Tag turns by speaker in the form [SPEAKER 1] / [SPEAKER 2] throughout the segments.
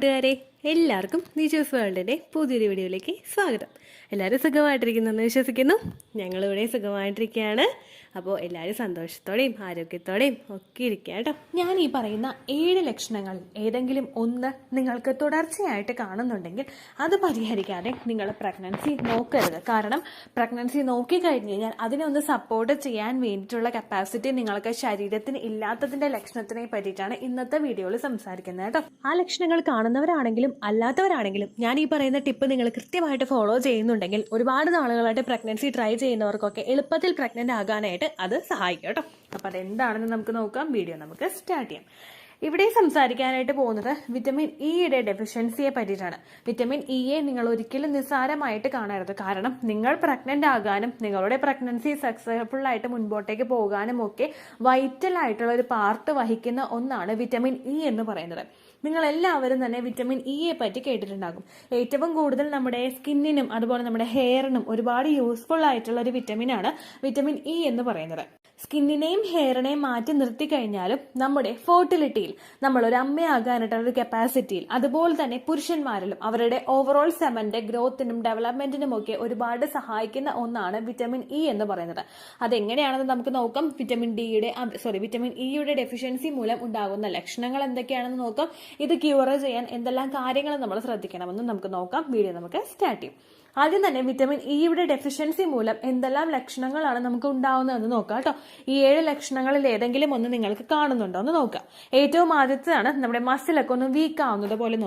[SPEAKER 1] കൂട്ടുകാരെ, എല്ലാവർക്കും നിജൂസ് വേൾഡിൻ്റെ പുതിയൊരു വീഡിയോയിലേക്ക് സ്വാഗതം. എല്ലാവരും സുഖമായിട്ടിരിക്കുന്നെന്ന് വിശ്വസിക്കുന്നു. ഞങ്ങളിവിടെ സുഖമായിട്ടിരിക്കുകയാണ്. അപ്പോൾ എല്ലാവരും സന്തോഷത്തോടെയും ആരോഗ്യത്തോടെയും ഒക്കെ ഇരിക്കുക കേട്ടോ.
[SPEAKER 2] ഞാൻ ഈ പറയുന്ന 7 ലക്ഷണങ്ങൾ ഏതെങ്കിലും ഒന്ന് നിങ്ങൾക്ക് തുടർച്ചയായിട്ട് കാണുന്നുണ്ടെങ്കിൽ അത് പരിഹരിക്കാതെ നിങ്ങൾ പ്രഗ്നൻസി നോക്കരുത്. കാരണം പ്രഗ്നൻസി നോക്കിക്കഴിഞ്ഞ് കഴിഞ്ഞാൽ അതിനെ ഒന്ന് സപ്പോർട്ട് ചെയ്യാൻ വേണ്ടിയിട്ടുള്ള കപ്പാസിറ്റി നിങ്ങൾക്ക് ശരീരത്തിന് ഇല്ലാത്തതിന്റെ ലക്ഷണത്തിനെ പറ്റിയിട്ടാണ് ഇന്നത്തെ വീഡിയോയിൽ സംസാരിക്കുന്നത് കേട്ടോ. ആ ലക്ഷണങ്ങൾ കാണുന്നവരാണെങ്കിലും അല്ലാത്തവരാണെങ്കിലും ഞാൻ ഈ പറയുന്ന ടിപ്പ് നിങ്ങൾ കൃത്യമായിട്ട് ഫോളോ ചെയ്യുന്നുണ്ടെങ്കിൽ ഒരുപാട് നാളുകളായിട്ട് പ്രഗ്നൻസി ട്രൈ ചെയ്യുന്നവർക്കൊക്കെ എളുപ്പത്തിൽ പ്രഗ്നന്റ് ആകാനായിട്ട് അത് സഹായിക്കും കേട്ടോ. അപ്പൊ അതെന്താണെന്ന് നമുക്ക് നോക്കാം. വീഡിയോ നമുക്ക് സ്റ്റാർട്ട് ചെയ്യാം. ഇവിടെ സംസാരിക്കാനായിട്ട് പോകുന്നത് വിറ്റമിൻ ഇയുടെ ഡെഫിഷ്യൻസിയെ പറ്റിയിട്ടാണ്. വിറ്റമിൻ ഇയെ നിങ്ങൾ ഒരിക്കലും നിസ്സാരമായിട്ട് കാണരുത്. കാരണം നിങ്ങൾ പ്രഗ്നന്റ് ആകാനും നിങ്ങളുടെ പ്രഗ്നൻസി സക്സസ്ഫുൾ ആയിട്ട് മുൻപോട്ടേക്ക് പോകാനും ഒക്കെ വൈറ്റൽ ആയിട്ടുള്ള ഒരു പാർട്ട് വഹിക്കുന്ന ഒന്നാണ് വിറ്റമിൻ ഇ എന്ന് പറയുന്നത്. നിങ്ങൾ എല്ലാവരും തന്നെ വിറ്റമിൻ ഇയെ പറ്റി കേട്ടിട്ടുണ്ടാകും. ഏറ്റവും കൂടുതൽ നമ്മുടെ സ്കിന്നിനും അതുപോലെ നമ്മുടെ ഹെയറിനും ഒരുപാട് യൂസ്ഫുൾ ആയിട്ടുള്ള ഒരു വിറ്റമിനാണ് വിറ്റമിൻ ഇ എന്ന് പറയുന്നത്. സ്കിന്നിനെയും ഹെയറിനെയും മാറ്റി നിർത്തി കഴിഞ്ഞാലും നമ്മുടെ ഫെർട്ടിലിറ്റിയിൽ, നമ്മൾ ഒരു അമ്മയാകാനായിട്ടുള്ള ഒരു കപ്പാസിറ്റിയിൽ, അതുപോലെ തന്നെ പുരുഷന്മാരിലും അവരുടെ ഓവറോൾ സെമന്റെ ഗ്രോത്തിനും ഡെവലപ്മെന്റിനും ഒക്കെ ഒരുപാട് സഹായിക്കുന്ന ഒന്നാണ് വിറ്റമിൻ ഇ എന്ന് പറയുന്നത്. അതെങ്ങനെയാണെന്ന് നമുക്ക് നോക്കാം. വിറ്റമിൻ ഇയുടെ ഡെഫിഷ്യൻസി മൂലം ഉണ്ടാകുന്ന ലക്ഷണങ്ങൾ എന്തൊക്കെയാണെന്ന് നോക്കാം. ഇത് ക്യൂർ ചെയ്യാൻ എന്തെല്ലാം കാര്യങ്ങൾ നമ്മൾ ശ്രദ്ധിക്കണമെന്ന് നമുക്ക് നോക്കാം. വീഡിയോ നമുക്ക് സ്റ്റാർട്ട് ചെയ്യും. ആദ്യം തന്നെ വിറ്റമിൻ ഇയുടെ ഡെഫിഷ്യൻസി മൂലം എന്തെല്ലാം ലക്ഷണങ്ങളാണ് നമുക്ക് ഉണ്ടാവുന്നതെന്ന് നോക്കാം കേട്ടോ. ഈ 7 ലക്ഷണങ്ങളിൽ ഏതെങ്കിലും ഒന്ന് നിങ്ങൾക്ക് കാണുന്നുണ്ടോ എന്ന് നോക്കാം. ഏറ്റവും ആദ്യത്തേതാണ് നമ്മുടെ മസിലൊക്കെ ഒന്ന് വീക്ക് ആവുന്നത് പോലെ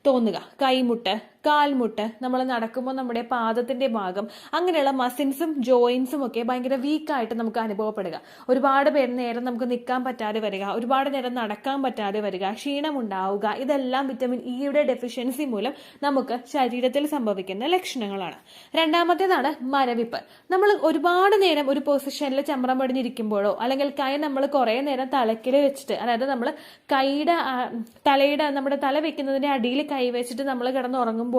[SPEAKER 2] തോന്നുക. കൈമുട്ട്, കാൽമുട്ട്, നമ്മൾ നടക്കുമ്പോൾ നമ്മുടെ പാദത്തിന്റെ ഭാഗം, അങ്ങനെയുള്ള മസിൽസും ജോയിന്റ്സും ഒക്കെ ഭയങ്കര വീക്കായിട്ട് നമുക്ക് അനുഭവപ്പെടുക. ഒരുപാട് പേര് നേരം നമുക്ക് നിൽക്കാൻ പറ്റാതെ വരിക, ഒരുപാട് നേരം നടക്കാൻ പറ്റാതെ വരിക, ക്ഷീണം ഉണ്ടാവുക, ഇതെല്ലാം വിറ്റമിൻ ഇയുടെ ഡെഫിഷ്യൻസി മൂലം നമുക്ക് ശരീരത്തിൽ സംഭവിക്കുന്ന ലക്ഷണങ്ങളാണ്. രണ്ടാമത്തേതാണ് മരവിപ്പ്. നമ്മൾ ഒരുപാട് നേരം ഒരു പൊസിഷനിൽ ചമ്രം പടിഞ്ഞിരിക്കുമ്പോഴോ അല്ലെങ്കിൽ കൈ നമ്മൾ കുറെ നേരം തലക്കിൽ വെച്ചിട്ട്, അതായത് നമ്മൾ നമ്മുടെ തല വെക്കുന്നതിന്റെ അടിയിൽ കൈ വെച്ചിട്ട് നമ്മൾ കിടന്നുറങ്ങുമ്പോഴും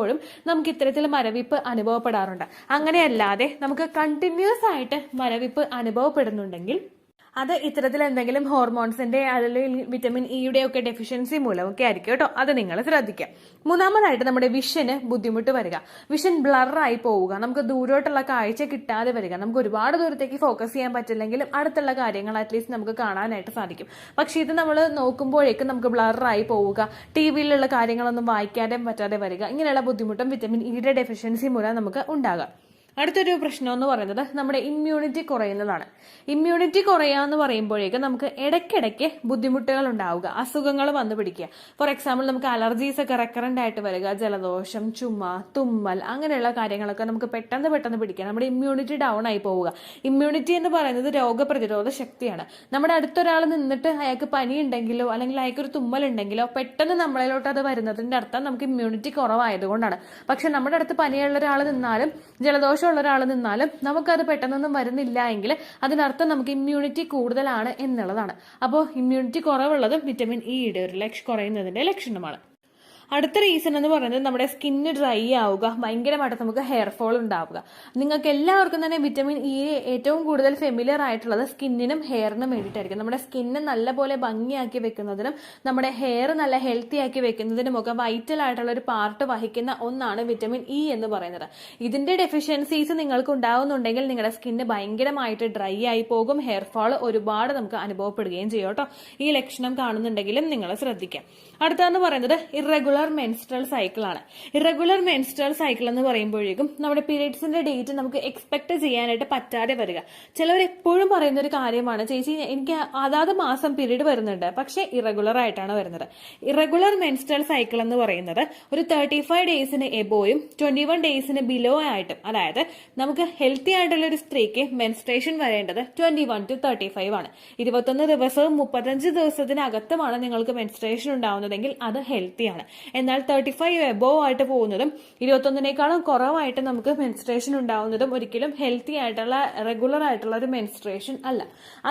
[SPEAKER 2] നമുക്ക് ഇത്തരത്തിൽ മരവിപ്പ് അനുഭവപ്പെടാറുണ്ട്. അങ്ങനെയല്ലാതെ നമുക്ക് കണ്ടിന്യൂസ് ആയിട്ട് മരവിപ്പ് അനുഭവപ്പെടുന്നുണ്ടെങ്കിൽ അത് ഇത്തരത്തിൽ എന്തെങ്കിലും ഹോർമോൺസിന്റെ അല്ലെങ്കിൽ വിറ്റമിൻ ഇയുടെ ഒക്കെ ഡെഫിഷ്യൻസി മൂലമൊക്കെ ആയിരിക്കും കേട്ടോ. അത് നിങ്ങൾ ശ്രദ്ധിക്കുക. മൂന്നാമതായിട്ട് നമ്മുടെ വിഷന് ബുദ്ധിമുട്ട് വരിക, വിഷൻ ബ്ലറായി പോവുക, നമുക്ക് ദൂരോട്ടുള്ള കാഴ്ച കിട്ടാതെ വരിക. നമുക്ക് ഒരുപാട് ദൂരത്തേക്ക് ഫോക്കസ് ചെയ്യാൻ പറ്റില്ലെങ്കിലും അടുത്തുള്ള കാര്യങ്ങൾ അറ്റ്ലീസ്റ്റ് നമുക്ക് കാണാനായിട്ട് സാധിക്കും. പക്ഷെ ഇത് നമ്മൾ നോക്കുമ്പോഴേക്കും നമുക്ക് ബ്ലറായി പോവുക, ടിവിയിലുള്ള കാര്യങ്ങളൊന്നും വായിക്കാതെ പറ്റാതെ വരിക, ഇങ്ങനെയുള്ള ബുദ്ധിമുട്ടും വിറ്റമിൻ ഇയുടെ ഡെഫിഷ്യൻസി മൂലം നമുക്ക് ഉണ്ടാകാം. അടുത്തൊരു പ്രശ്നം എന്ന് പറയുന്നത് നമ്മുടെ ഇമ്മ്യൂണിറ്റി കുറയുന്നതാണ്. ഇമ്മ്യൂണിറ്റി കുറയുക എന്ന് പറയുമ്പോഴേക്കും നമുക്ക് ഇടയ്ക്കിടയ്ക്ക് ബുദ്ധിമുട്ടുകൾ ഉണ്ടാവുക, അസുഖങ്ങൾ വന്നു പിടിക്കുക. ഫോർ എക്സാമ്പിൾ നമുക്ക് അലർജീസ് ഒക്കെ റെക്കറന്റ് ആയിട്ട് വരിക, ജലദോഷം, ചുമ, തുമ്മൽ, അങ്ങനെയുള്ള കാര്യങ്ങളൊക്കെ നമുക്ക് പെട്ടെന്ന് പിടിക്കുക. നമ്മുടെ ഇമ്മ്യൂണിറ്റി ഡൗൺ ആയി പോവുക. ഇമ്മ്യൂണിറ്റി എന്ന് പറയുന്നത് രോഗപ്രതിരോധ ശക്തിയാണ്. നമ്മുടെ അടുത്തൊരാൾ നിന്നിട്ട് അയാൾക്ക് പനി ഉണ്ടെങ്കിലോ അല്ലെങ്കിൽ അയാൾക്കൊരു തുമ്മൽ ഉണ്ടെങ്കിലോ പെട്ടെന്ന് നമ്മളിലോട്ട് അത് വരുന്നതിന്റെ അർത്ഥം നമുക്ക് ഇമ്മ്യൂണിറ്റി കുറവായതുകൊണ്ടാണ്. പക്ഷെ നമ്മുടെ അടുത്ത് പനിയുള്ള ഒരാൾ നിന്നാലും ജലദോഷം ഉള്ള ഒരാൾ നിന്നാലും നമുക്കത് പെട്ടെന്നൊന്നും വരുന്നില്ല എങ്കിൽ അതിനർത്ഥം നമുക്ക് ഇമ്മ്യൂണിറ്റി കൂടുതലാണ് എന്നുള്ളതാണ്. അപ്പോൾ ഇമ്മ്യൂണിറ്റി കുറവുള്ളതും വിറ്റമിൻ ഇയുടെ കുറയുന്നതിന്റെ ലക്ഷണമാണ്. അടുത്ത റീസൺ എന്ന് പറയുന്നത് നമ്മുടെ സ്കിന്ന് ഡ്രൈ ആവുക, ഭയങ്കരമായിട്ട് നമുക്ക് ഹെയർ ഫോൾ ഉണ്ടാവുക. നിങ്ങൾക്ക് എല്ലാവർക്കും തന്നെ വിറ്റമിൻ ഇ ഏറ്റവും കൂടുതൽ ഫെമിലിയർ ആയിട്ടുള്ളത് സ്കിന്നിനും ഹെയറിനും വേണ്ടിയിട്ടായിരിക്കും. നമ്മുടെ സ്കിന്ന് നല്ലപോലെ ഭംഗിയാക്കി വെക്കുന്നതിനും നമ്മുടെ ഹെയർ നല്ല ഹെൽത്തി ആക്കി വെക്കുന്നതിനും ഒക്കെ വൈറ്റൽ ആയിട്ടുള്ള ഒരു പാർട്ട് വഹിക്കുന്ന ഒന്നാണ് വിറ്റമിൻ ഇ എന്ന് പറയുന്നത്. ഇതിന്റെ ഡെഫിഷ്യൻസീസ് നിങ്ങൾക്ക് ഉണ്ടാവുന്നുണ്ടെങ്കിൽ നിങ്ങളുടെ സ്കിന്ന് ഭയങ്കരമായിട്ട് ഡ്രൈ ആയി പോകും, ഹെയർ ഫോൾ ഒരുപാട് നമുക്ക് അനുഭവപ്പെടുകയും ചെയ്യും കേട്ടോ. ഈ ലക്ഷണം കാണുന്നുണ്ടെങ്കിലും നിങ്ങൾ ശ്രദ്ധിക്കാം. അടുത്തതെന്ന് പറയുന്നത് ഇറഗുലർ മെൻസ്ട്രൽ സൈക്കിൾ ആണ്. ഇറഗുലർ മെൻസ്ട്രൽ സൈക്കിൾ എന്ന് പറയുമ്പോഴേക്കും നമ്മുടെ പീരിയഡ്സിന്റെ ഡേറ്റ് നമുക്ക് എക്സ്പെക്ട് ചെയ്യാനായിട്ട് പറ്റാതെ വരിക. ചിലവർ എപ്പോഴും പറയുന്ന ഒരു കാര്യമാണ്, ചേച്ചി എനിക്ക് അതാത് മാസം പീരീഡ് വരുന്നുണ്ട് പക്ഷെ ഇറഗുലർ ആയിട്ടാണ് വരുന്നത്. ഇറഗുലർ മെൻസ്ട്രൽ സൈക്കിൾ എന്ന് പറയുന്നത് ഒരു 35 ഡേയ്സിന് എബോയും 21 ഡേയ്സിന് ബിലോ ആയിട്ടും, അതായത് നമുക്ക് ഹെൽത്തി ആയിട്ടുള്ള ഒരു സ്ത്രീക്ക് മെൻസ്ട്രേഷൻ വരേണ്ടത് 21 to 35 ആണ്. 21 ദിവസവും 35 ദിവസത്തിനകത്തുമാണ് നിങ്ങൾക്ക് മെൻസ്ട്രേഷൻ ഉണ്ടാവുന്നതെങ്കിൽ അത് ഹെൽത്തിയാണ്. എന്നാൽ 35 എബോവ് ആയിട്ട് പോകുന്നതും 21 കുറവായിട്ട് നമുക്ക് മെൻസ്ട്രേഷൻ ഉണ്ടാവുന്നതും ഒരിക്കലും ഹെൽത്തി ആയിട്ടുള്ള റെഗുലർ ആയിട്ടുള്ള ഒരു മെൻസ്ട്രേഷൻ അല്ല.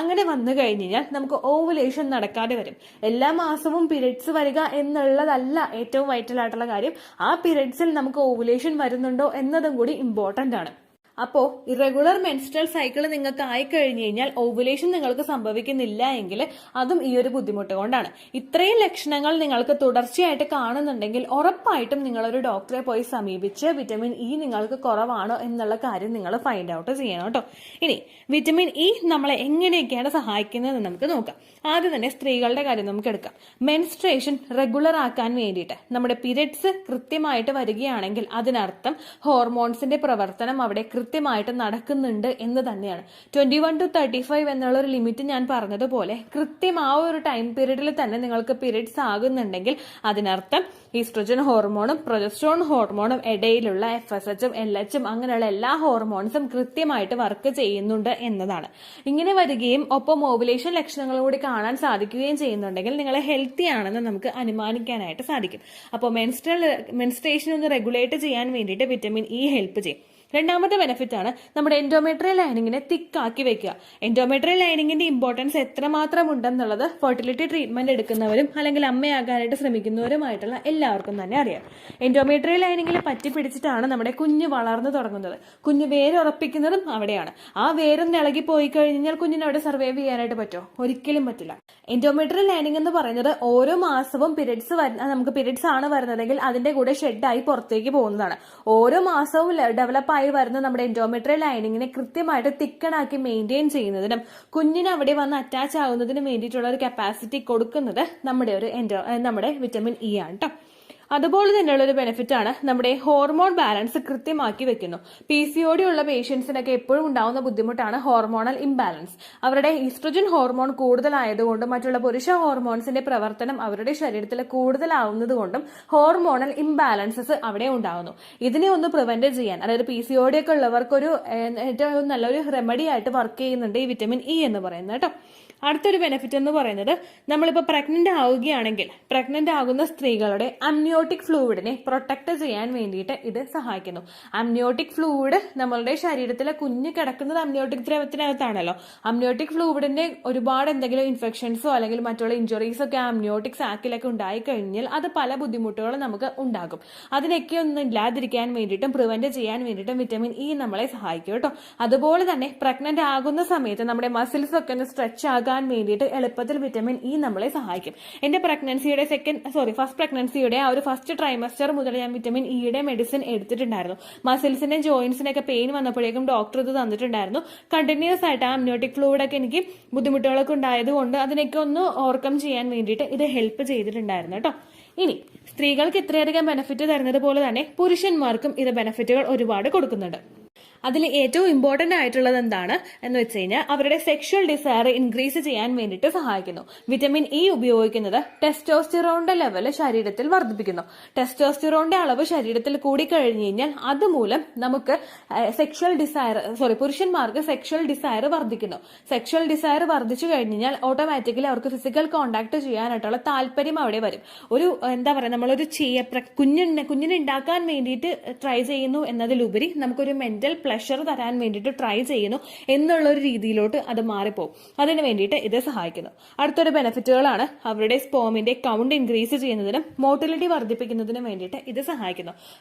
[SPEAKER 2] അങ്ങനെ വന്നു കഴിഞ്ഞാൽ നമുക്ക് ഓവുലേഷൻ നടക്കാതെ വരും. എല്ലാ മാസവും പീരിയഡ്സ് വരിക എന്നുള്ളതല്ല ഏറ്റവും വൈറ്റൽ ആയിട്ടുള്ള കാര്യം. ആ പീരിയഡ്സിൽ നമുക്ക് ഓവുലേഷൻ വരുന്നുണ്ടോ എന്നതും കൂടി ഇമ്പോർട്ടന്റ് ആണ്. അപ്പോൾ ഇറഗുലർ മെൻസ്ട്രൽ സൈക്കിൾ നിങ്ങൾക്ക് ആയി കഴിഞ്ഞു കഴിഞ്ഞാൽ ഓവുലേഷൻ നിങ്ങൾക്ക് സംഭവിക്കുന്നില്ല എങ്കിൽ അതും ഈ ഒരു ബുദ്ധിമുട്ട് കൊണ്ടാണ്. ഇത്രയും ലക്ഷണങ്ങൾ നിങ്ങൾക്ക് തുടർച്ചയായിട്ട് കാണുന്നുണ്ടെങ്കിൽ ഉറപ്പായിട്ടും നിങ്ങളൊരു ഡോക്ടറെ പോയി സമീപിച്ച് വിറ്റമിൻ ഇ നിങ്ങൾക്ക് കുറവാണോ എന്നുള്ള കാര്യം നിങ്ങൾ ഫൈൻഡ് ഔട്ട് ചെയ്യണം കേട്ടോ. ഇനി വിറ്റമിൻ ഇ നമ്മളെ എങ്ങനെയൊക്കെയാണ് സഹായിക്കുന്നത് നമുക്ക് നോക്കാം. ആദ്യം തന്നെ സ്ത്രീകളുടെ കാര്യം നമുക്ക് എടുക്കാം. മെൻസ്ട്രേഷൻ റെഗുലർ ആക്കാൻ വേണ്ടിയിട്ട് നമ്മുടെ പീരിയഡ്സ് കൃത്യമായിട്ട് വരികയാണെങ്കിൽ അതിനർത്ഥം ഹോർമോൺസിന്റെ പ്രവർത്തനം അവിടെ കൃത്യമായിട്ട് നടക്കുന്നുണ്ട് എന്ന് തന്നെയാണ്. 21 to 35 എന്നുള്ള ഒരു ലിമിറ്റ് ഞാൻ പറഞ്ഞതുപോലെ കൃത്യം ആ ഒരു ടൈം പീരീഡിൽ തന്നെ നിങ്ങൾക്ക് പീരിയഡ്സ് ആകുന്നുണ്ടെങ്കിൽ അതിനർത്ഥം ഈസ്ട്രോജൻ ഹോർമോണും പ്രൊജസ്ട്രോൺ ഹോർമോണും ഇടയിലുള്ള FSH LH അങ്ങനെയുള്ള എല്ലാ ഹോർമോൺസും കൃത്യമായിട്ട് വർക്ക് ചെയ്യുന്നുണ്ട് എന്നതാണ്. ഇങ്ങനെ വരികയും ഒപ്പം ഓവുലേഷൻ ലക്ഷണങ്ങളും കൂടി കാണാൻ സാധിക്കുകയും ചെയ്യുന്നുണ്ടെങ്കിൽ നിങ്ങൾ ഹെൽത്തി ആണെന്ന് നമുക്ക് അനുമാനിക്കാനായിട്ട് സാധിക്കും. അപ്പോൾ മെൻസ്ട്രേഷൻ ഒന്ന് റെഗുലേറ്റ് ചെയ്യാൻ വേണ്ടിയിട്ട് വിറ്റമിൻ ഇ ഹെൽപ്പ് ചെയ്യും. രണ്ടാമത്തെ ബെനിഫിറ്റ് ആണ് നമ്മുടെ എൻഡോമെട്രിയൽ ലൈനിങ്ങിനെ തിക്കാക്കി വെക്കുക. എൻഡോമെട്രിയൽ ലൈനിങ്ങിന്റെ ഇമ്പോർട്ടൻസ് എത്രമാത്രം ഉണ്ടെന്നുള്ളത് ഫെർട്ടിലിറ്റി ട്രീറ്റ്മെന്റ് എടുക്കുന്നവരും അല്ലെങ്കിൽ അമ്മയാകാനായിട്ട് ശ്രമിക്കുന്നവരുമായിട്ടുള്ള എല്ലാവർക്കും തന്നെ അറിയാം. എൻഡോമെട്രിയൽ ലൈനിങ്ങിൽ പറ്റി പിടിച്ചിട്ടാണ് നമ്മുടെ കുഞ്ഞ് വളർന്നു തുടങ്ങുന്നത്. കുഞ്ഞ് വേരുറപ്പിക്കുന്നതും അവിടെയാണ്. ആ വേരൊന്ന് ഇളകി പോയി കഴിഞ്ഞാൽ കുഞ്ഞിന് അവിടെ സർവൈവ് ചെയ്യാനായിട്ട് പറ്റുമോ? ഒരിക്കലും പറ്റില്ല. എൻഡോമെട്രിയൽ ലൈനിങ് എന്ന് പറയുന്നത് ഓരോ മാസവും നമുക്ക് പീരിയഡ്സ് ആണ് വരുന്നതെങ്കിൽ അതിന്റെ കൂടെ ഷെഡായി പുറത്തേക്ക് പോകുന്നതാണ്. ഓരോ മാസവും ഡെവലപ്പ് ആയി വരുന്ന നമ്മുടെ എൻഡോമെട്രിയൽ ലൈനിങ്ങിനെ കൃത്യമായിട്ട് തിക്കണാക്കി മെയിൻറ്റെയിൻ ചെയ്യുന്നതിനും കുഞ്ഞിന് അവിടെ വന്ന് അറ്റാച്ച് ആകുന്നതിനും വേണ്ടിയിട്ടുള്ള ഒരു കപ്പാസിറ്റി കൊടുക്കുന്നത് നമ്മുടെ വിറ്റമിൻ ഇ ആണ് കേട്ടോ. അതുപോലെ തന്നെയുള്ള ഒരു ബെനിഫിറ്റ് ആണ് നമ്മുടെ ഹോർമോൺ ബാലൻസ് കൃത്യമാക്കി വെക്കുന്നു. PCOD ഉള്ള പേഷ്യൻസിനൊക്കെ എപ്പോഴും ഉണ്ടാവുന്ന ബുദ്ധിമുട്ടാണ് ഹോർമോണൽ ഇംബാലൻസ്. അവരുടെ ഈസ്ട്രോജൻ ഹോർമോൺ കൂടുതലായതുകൊണ്ടും മറ്റുള്ള പുരുഷ ഹോർമോൺസിന്റെ പ്രവർത്തനം അവരുടെ ശരീരത്തിൽ കൂടുതലാവുന്നത് കൊണ്ടും ഹോർമോണൽ ഇംബാലൻസസ് അവിടെ ഉണ്ടാവുന്നു. ഇതിനെ ഒന്ന് പ്രിവെന്റ് ചെയ്യാൻ, അതായത് PCOD ഒക്കെ ഉള്ളവർക്കൊരു ഏറ്റവും നല്ലൊരു റെമഡി ആയിട്ട് വർക്ക് ചെയ്യുന്നുണ്ട് ഈ വിറ്റമിൻ ഇ എന്ന് പറയുന്നത് കേട്ടോ. അടുത്തൊരു ബെനിഫിറ്റ് എന്ന് പറയുന്നത് നമ്മളിപ്പോൾ പ്രഗ്നന്റ് ആവുകയാണെങ്കിൽ പ്രഗ്നന്റ് ആകുന്ന സ്ത്രീകളുടെ അമ്നിയോട്ടിക് ഫ്ലൂയിഡിനെ പ്രൊട്ടക്ട് ചെയ്യാൻ വേണ്ടിയിട്ട് ഇത് സഹായിക്കുന്നു. അമ്നിയോട്ടിക് ഫ്ലൂയിഡ് നമ്മളുടെ ശരീരത്തിലെ കുഞ്ഞ് കിടക്കുന്നത് അമ്നിയോട്ടിക് ദ്രവത്തിനകത്താണല്ലോ. അമ്നിയോട്ടിക് ഫ്ലൂയിഡിന്റെ ഒരുപാട് എന്തെങ്കിലും ഇൻഫെക്ഷൻസോ അല്ലെങ്കിൽ മറ്റുള്ള ഇഞ്ചുറീസോ ഒക്കെ അമ്നിയോട്ടിക് സാക്കിലൊക്കെ ഉണ്ടായി കഴിഞ്ഞാൽ അത് പല ബുദ്ധിമുട്ടുകളും നമുക്ക് ഉണ്ടാകും. അതിനൊക്കെ ഒന്നും ഇല്ലാതിരിക്കാൻ വേണ്ടിയിട്ടും പ്രിവെന്റ് ചെയ്യാൻ വേണ്ടിയിട്ടും വിറ്റമിൻ ഇ നമ്മളെ സഹായിക്കും കേട്ടോ. അതുപോലെ തന്നെ പ്രഗ്നന്റ് ആകുന്ന സമയത്ത് നമ്മുടെ മസിൽസ് ഒക്കെ ഒന്ന് സ്ട്രെച്ച് ആകാൻ വേണ്ടിയിട്ട് എളുപ്പത്തിൽ വിറ്റമിൻ ഇ നമ്മളെ സഹായിക്കും. എന്റെ ഫസ്റ്റ് പ്രഗ്നൻസിയുടെ ആ ഒരു ഫസ്റ്റ് ട്രൈമസ്റ്റർ മുതൽ ഞാൻ വിറ്റമിൻ ഇയുടെ മെഡിസിൻ എടുത്തിട്ടുണ്ടായിരുന്നു. മസിൽസിന്റെ ജോയിന്റ്സിനൊക്കെ പെയിൻ വന്നപ്പോഴേക്കും ഡോക്ടർ ഇത് തന്നിട്ടുണ്ടായിരുന്നു. കണ്ടിന്യൂസ് ആയിട്ട് ആ അമ്നിയോട്ടിക് ഫ്ലൂയിഡ് ഒക്കെ എനിക്ക് ബുദ്ധിമുട്ടുകളൊക്കെ ഉണ്ടായതുകൊണ്ട് അതിനൊക്കെ ഒന്ന് ഓവർകം ചെയ്യാൻ വേണ്ടിയിട്ട് ഇത് ഹെൽപ്പ് ചെയ്തിട്ടുണ്ടായിരുന്നു കേട്ടോ. ഇനി സ്ത്രീകൾക്ക് ഇത്രയധികം ബെനിഫിറ്റ് തരുന്നത് പോലെ തന്നെ പുരുഷന്മാർക്കും ഇത് ബെനിഫിറ്റുകൾ ഒരുപാട് കൊടുക്കുന്നുണ്ട്. അതിൽ ഏറ്റവും ഇമ്പോർട്ടന്റ് ആയിട്ടുള്ളത് എന്താണ് എന്ന് വെച്ച് കഴിഞ്ഞാൽ അവരുടെ സെക്ഷൽ ഡിസയർ ഇൻക്രീസ് ചെയ്യാൻ വേണ്ടിയിട്ട് സഹായിക്കുന്നു. വിറ്റമിൻ ഇ ഉപയോഗിക്കുന്നത് ടെസ്റ്റോസ്റ്റിറോണിന്റെ ലെവൽ ശരീരത്തിൽ വർദ്ധിപ്പിക്കുന്നു. ടെസ്റ്റോസ്റ്റിറോണിന്റെ അളവ് ശരീരത്തിൽ കൂടിക്കഴിഞ്ഞു കഴിഞ്ഞാൽ അതുമൂലം നമുക്ക് പുരുഷന്മാർക്ക് സെക്ഷൽ ഡിസയർ വർദ്ധിക്കുന്നു. സെക്ഷൽ ഡിസയർ വർദ്ധിച്ചു കഴിഞ്ഞാൽ ഓട്ടോമാറ്റിക്കലി അവർക്ക് ഫിസിക്കൽ കോണ്ടാക്ട് ചെയ്യാനായിട്ടുള്ള താല്പര്യം അവിടെ വരും. ഒരു നമ്മളൊരു കുഞ്ഞിനെ ഉണ്ടാക്കാൻ വേണ്ടിയിട്ട് ട്രൈ ചെയ്യുന്നു എന്നതിലുപരി നമുക്കൊരു മെന്റൽ പ്ലഷർ തരാൻ വേണ്ടിയിട്ട് ട്രൈ ചെയ്യുന്നു എന്നുള്ളൊരു രീതിയിലോട്ട് അത് മാറിപ്പോകും. അതിന് വേണ്ടിയിട്ട് ഇത് സഹായിക്കുന്നു. അടുത്തൊരു ബെനിഫിറ്റുകളാണ് അവരുടെ സ്പോമിന്റെ കൗണ്ട് ഇൻക്രീസ് ചെയ്യുന്നതിനും മോട്ടിലിറ്റി വർദ്ധിപ്പിക്കുന്നതിനും വേണ്ടിയിട്ട് ഇത് സഹായിക്കുന്നു.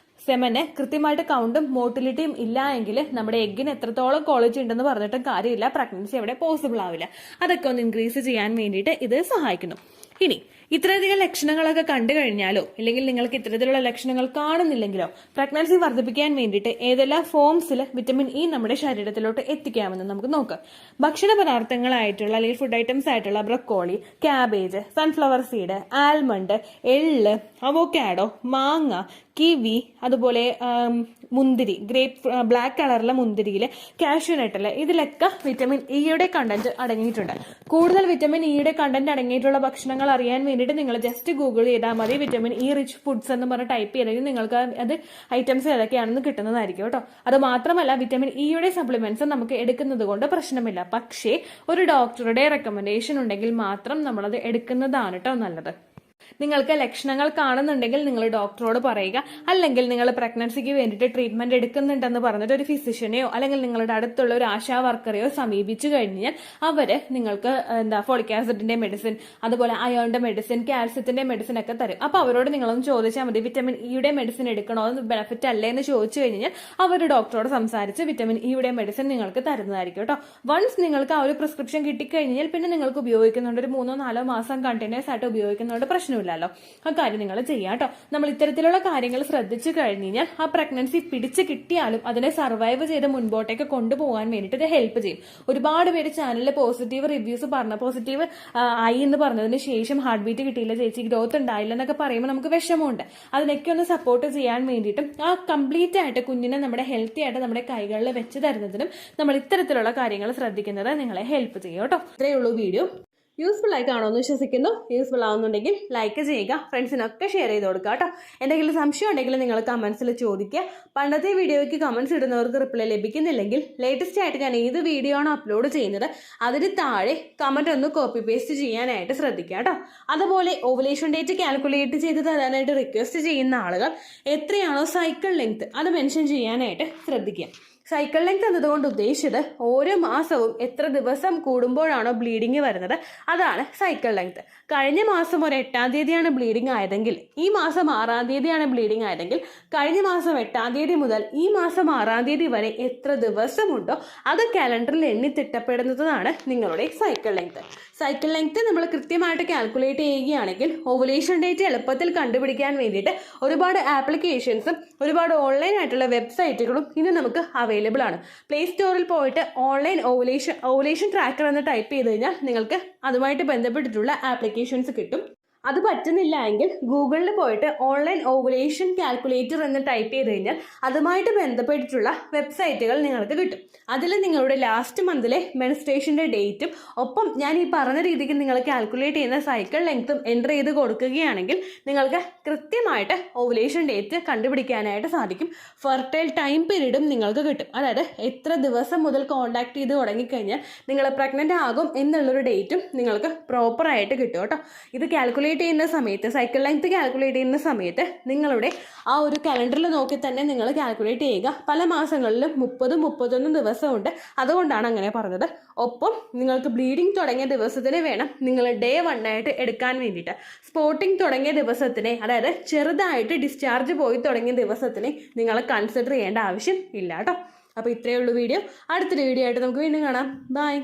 [SPEAKER 2] സെമന് കൃത്യമായിട്ട് കൗണ്ടും മോട്ടിലിറ്റിയും ഇല്ല എങ്കിൽ നമ്മുടെ എഗ്ഗിന് എത്രത്തോളം ക്വാളിറ്റി ഉണ്ടെന്ന് പറഞ്ഞിട്ടും കാര്യമില്ല, പ്രഗ്നൻസി അവിടെ പോസിബിൾ ആവില്ല. അതൊക്കെ ഒന്ന് ഇൻക്രീസ് ചെയ്യാൻ വേണ്ടിയിട്ട് ഇത് സഹായിക്കുന്നു. ഇനി ഇത്രയധികം ലക്ഷണങ്ങളൊക്കെ കണ്ടു കഴിഞ്ഞാലോ അല്ലെങ്കിൽ നിങ്ങൾക്ക് ഇത്തരത്തിലുള്ള ലക്ഷണങ്ങൾ കാണുന്നില്ലെങ്കിലോ പ്രഗ്നൻസി വർദ്ധിപ്പിക്കാൻ വേണ്ടിയിട്ട് ഏതെല്ലാം ഫോംസിൽ വിറ്റമിൻ ഇ നമ്മുടെ ശരീരത്തിലോട്ട് എത്തിക്കാമെന്ന് നമുക്ക് നോക്കാം. ഭക്ഷണ പദാർത്ഥങ്ങളായിട്ടുള്ള അല്ലെങ്കിൽ ഫുഡ് ഐറ്റംസ് ആയിട്ടുള്ള broccoli, cabbage, sunflower seed, almond, എള്ള്, അവോക്കാഡോ, മാങ്ങ, കിവി, അതുപോലെ മുന്തിരി, ബ്ലാക്ക് കളറിലെ മുന്തിരിയില് കാഷ്യൂനട്ടില് ഇതിലൊക്കെ വിറ്റമിൻ ഇയുടെ കണ്ടന്റ് അടങ്ങിയിട്ടുണ്ട്. കൂടുതൽ വിറ്റമിൻ ഇയുടെ കണ്ടന്റ് അടങ്ങിയിട്ടുള്ള ഭക്ഷണങ്ങൾ അറിയാൻ വേണ്ടിയിട്ട് നിങ്ങൾ ജസ്റ്റ് ഗൂഗിൾ ചെയ്താൽ മതി. വിറ്റമിൻ ഇ റിച്ച് ഫുഡ്സ് എന്ന് പറഞ്ഞ ടൈപ്പ് ചെയ്തെങ്കിൽ നിങ്ങൾക്ക് അത് ഐറ്റംസ് ഏതൊക്കെയാണെന്ന് കിട്ടുന്നതായിരിക്കും കേട്ടോ. അത് മാത്രമല്ല വിറ്റമിൻ ഇയുടെ സപ്ലിമെന്റ്സ് നമുക്ക് എടുക്കുന്നത് കൊണ്ട് പ്രശ്നമില്ല. പക്ഷേ ഒരു ഡോക്ടറുടെ റെക്കമെൻഡേഷൻ ഉണ്ടെങ്കിൽ മാത്രം നമ്മളത് എടുക്കുന്നതാണ് കേട്ടോ നല്ലത്. നിങ്ങൾക്ക് ലക്ഷണങ്ങൾ കാണുന്നുണ്ടെങ്കിൽ നിങ്ങൾ ഡോക്ടറോട് പറയുക. അല്ലെങ്കിൽ നിങ്ങൾ പ്രഗ്നൻസിക്ക് വേണ്ടിയിട്ട് ട്രീറ്റ്മെന്റ് എടുക്കുന്നുണ്ടെന്ന് പറഞ്ഞിട്ട് ഒരു ഫിസിഷ്യനെയോ അല്ലെങ്കിൽ നിങ്ങളുടെ അടുത്തുള്ള ഒരു ആശാ വർക്കറെയോ സമീപിച്ചു കഴിഞ്ഞാൽ അവര് നിങ്ങൾക്ക് ഫോളിക് ആസിഡിന്റെ മെഡിസിൻ, അതുപോലെ അയോണിന്റെ മെഡിസിൻ, കാൽസ്യത്തിന്റെ മെഡിസിൻ ഒക്കെ തരും. അപ്പൊ അവരോട് നിങ്ങളൊന്ന് ചോദിച്ചാൽ മതി, വിറ്റമിൻ ഇയുടെ മെഡിസിൻ എടുക്കണോ, ബെനിഫിറ്റ് അല്ലേ എന്ന് ചോദിച്ചു കഴിഞ്ഞാൽ അവർ ഡോക്ടറോട് സംസാരിച്ച് വിറ്റമിൻ ഇയുടെ മെഡിസിൻ നിങ്ങൾക്ക് തരുന്നതായിരിക്കും കേട്ടോ. വൺസ് നിങ്ങൾക്ക് ആ ഒരു പ്രിസ്ക്രിപ്ഷൻ കിട്ടിക്കഴിഞ്ഞാൽ പിന്നെ നിങ്ങൾക്ക് ഉപയോഗിക്കുന്നുണ്ട്, ഒരു 3-4 മാസം കണ്ടിന്യൂസ് ആയിട്ട് ഉപയോഗിക്കുന്നതുകൊണ്ട് പ്രശ്നമില്ലല്ലോ. ആ കാര്യം നിങ്ങൾ ചെയ്യാം കേട്ടോ. നമ്മൾ ഇത്തരത്തിലുള്ള കാര്യങ്ങൾ ശ്രദ്ധിച്ചു കഴിഞ്ഞാൽ ആ പ്രഗ്നൻസി പിടിച്ച് കിട്ടിയാലും അതിനെ സർവൈവ് ചെയ്ത് മുൻപോട്ടേക്ക് കൊണ്ടുപോകാൻ വേണ്ടിയിട്ട് ഇത് ഹെൽപ്പ് ചെയ്യും. ഒരുപാട് പേര് ചാനലിൽ പോസിറ്റീവ് റിവ്യൂസ് പോസിറ്റീവ് ആയി എന്ന് പറഞ്ഞതിന് ശേഷം ഹാർട്ട് ബീറ്റ് കിട്ടിയില്ല ചേച്ചി, ഗ്രോത്ത് ഉണ്ടായില്ല എന്നൊക്കെ പറയുമ്പോൾ നമുക്ക് വിഷമമുണ്ട്. അതിനൊക്കെ ഒന്ന് സപ്പോർട്ട് ചെയ്യാൻ വേണ്ടിയിട്ടും ആ കംപ്ലീറ്റ് ആയിട്ട് കുഞ്ഞിനെ നമ്മുടെ ഹെൽത്തി ആയിട്ട് നമ്മുടെ കൈകളിൽ വെച്ച് തരുന്നതിനും നമ്മൾ ഇത്തരത്തിലുള്ള കാര്യങ്ങൾ ശ്രദ്ധിക്കുന്നത് നിങ്ങളെ ഹെൽപ്പ് ചെയ്യും കേട്ടോ. ഇത്രയേ ഉള്ളൂ വീഡിയോ. യൂസ്ഫുൾ ആയി കാണുമെന്ന് വിശ്വസിക്കുന്നു. യൂസ്ഫുൾ ആവുന്നുണ്ടെങ്കിൽ ലൈക്ക് ചെയ്യുക, ഫ്രണ്ട്സിനൊക്കെ ഷെയർ ചെയ്ത് കൊടുക്കുക കേട്ടോ. എന്തെങ്കിലും സംശയം ഉണ്ടെങ്കിൽ നിങ്ങൾ കമന്റ്സിൽ ചോദിക്കുക. പണ്ടത്തെ വീഡിയോയ്ക്ക് കമന്റ്സ് ഇടുന്നവർക്ക് റിപ്ലൈ ലഭിക്കുന്നില്ലെങ്കിൽ ലേറ്റസ്റ്റ് ആയിട്ട് ഞാൻ ഏത് വീഡിയോ ആണ് അപ്ലോഡ് ചെയ്യുന്നത് അതിന് താഴെ കമന്റ് ഒന്ന് കോപ്പി പേസ്റ്റ് ചെയ്യാനായിട്ട് ശ്രദ്ധിക്കുക കേട്ടോ. അതുപോലെ ഓവുലേഷൻ ഡേറ്റ് കാൽക്കുലേറ്റ് ചെയ്ത് തരാനായിട്ട് റിക്വസ്റ്റ് ചെയ്യുന്ന ആളുകൾ എത്രയാണോ സൈക്കിൾ ലെങ്ത് അത് മെൻഷൻ ചെയ്യാനായിട്ട് ശ്രദ്ധിക്കുക. സൈക്കിൾ ലെങ്ത് എന്നതുകൊണ്ട് ഉദ്ദേശിച്ചത് ഓരോ മാസവും എത്ര ദിവസം കൂടുമ്പോഴാണോ ബ്ലീഡിങ് വരുന്നത് അതാണ് സൈക്കിൾ ലെങ്ത്. കഴിഞ്ഞ മാസം ഒരു 8-ാം തീയതിയാണ് ബ്ലീഡിങ് ആയതെങ്കിൽ ഈ മാസം 6-ാം തീയതിയാണ് ബ്ലീഡിങ് ആയതെങ്കിൽ കഴിഞ്ഞ മാസം 8-ാം തീയതി മുതൽ ഈ മാസം 6-ാം തീയതി വരെ എത്ര ദിവസമുണ്ടോ അത് കാലണ്ടറിൽ എണ്ണി തിട്ടപ്പെടുന്നതാണ് നിങ്ങളുടെ സൈക്കിൾ ലെങ്ത്. സൈക്കിൾ ലെങ്ത് നമ്മൾ കൃത്യമായിട്ട് കാൽക്കുലേറ്റ് ചെയ്യുകയാണെങ്കിൽ ഓവുലേഷൻ ഡേറ്റ് എളുപ്പത്തിൽ കണ്ടുപിടിക്കാൻ വേണ്ടിയിട്ട് ഒരുപാട് ആപ്ലിക്കേഷൻസും ഒരുപാട് ഓൺലൈൻ ആയിട്ടുള്ള വെബ്സൈറ്റുകളും ഇന്ന് നമുക്ക് അവൈലബിൾ ആണ്. പ്ലേ സ്റ്റോറിൽ പോയിട്ട് ഓൺലൈൻ ഓവുലേഷൻ ട്രാക്കർ എന്ന് ടൈപ്പ് ചെയ്ത് കഴിഞ്ഞാൽ നിങ്ങൾക്ക് അതുമായിട്ട് ബന്ധപ്പെട്ടിട്ടുള്ള ആപ്ലിക്കേഷൻസ് കിട്ടും. അത് പറ്റുന്നില്ല എങ്കിൽ ഗൂഗിളിൽ പോയിട്ട് ഓൺലൈൻ ഓവുലേഷൻ കാൽക്കുലേറ്റർ എന്ന് ടൈപ്പ് ചെയ്ത് കഴിഞ്ഞാൽ അതുമായിട്ട് ബന്ധപ്പെട്ടിട്ടുള്ള വെബ്സൈറ്റുകൾ നിങ്ങൾക്ക് കിട്ടും. അതിൽ നിങ്ങളുടെ ലാസ്റ്റ് മന്തിലെ മെൻസ്ട്രേഷൻ്റെ ഡേറ്റും ഒപ്പം ഞാൻ ഈ പറഞ്ഞ രീതിക്ക് നിങ്ങൾ കാൽക്കുലേറ്റ് ചെയ്യുന്ന സൈക്കിൾ ലെങ്ത്തും എൻ്റർ ചെയ്ത് കൊടുക്കുകയാണെങ്കിൽ നിങ്ങൾക്ക് കൃത്യമായിട്ട് ഓവുലേഷൻ ഡേറ്റ് കണ്ടുപിടിക്കാനായിട്ട് സാധിക്കും. ഫെർട്ടൈൽ ടൈം പീരീഡും നിങ്ങൾക്ക് കിട്ടും. അതായത് എത്ര ദിവസം മുതൽ കോൺടാക്ട് ചെയ്ത് തുടങ്ങിക്കഴിഞ്ഞാൽ നിങ്ങൾ പ്രഗ്നൻ്റ് ആകും എന്നുള്ളൊരു ഡേറ്റും നിങ്ങൾക്ക് പ്രോപ്പറായിട്ട് കിട്ടും കേട്ടോ. ഇത് കാൽക്കുലേറ്റ് ചെയ്യുന്ന സമയത്ത് സൈക്കിൾ ലെങ്ത് കാൽക്കുലേറ്റ് ചെയ്യുന്ന സമയത്ത് നിങ്ങളുടെ ആ ഒരു കലണ്ടറിൽ നോക്കി തന്നെ നിങ്ങൾ കാൽക്കുലേറ്റ് ചെയ്യുക. പല മാസങ്ങളിലും 30-31 ദിവസമുണ്ട്, അതുകൊണ്ടാണ് അങ്ങനെ പറഞ്ഞത്. ഒപ്പം നിങ്ങൾക്ക് ബ്ലീഡിങ് തുടങ്ങിയ ദിവസത്തിന് വേണം നിങ്ങൾ ഡേ 1 ആയിട്ട് എടുക്കാൻ വേണ്ടിയിട്ട്. സ്പോട്ടിങ് തുടങ്ങിയ ദിവസത്തിനെ, അതായത് ചെറുതായിട്ട് ഡിസ്ചാർജ് പോയി തുടങ്ങിയ ദിവസത്തിനെ നിങ്ങൾ കൺസിഡർ ചെയ്യേണ്ട ആവശ്യം ഇല്ല കേട്ടോ. അപ്പോൾ ഇത്രയേ ഉള്ളൂ വീഡിയോ. അടുത്തൊരു വീഡിയോ ആയിട്ട് നമുക്ക് വീണ്ടും കാണാം. ബൈ.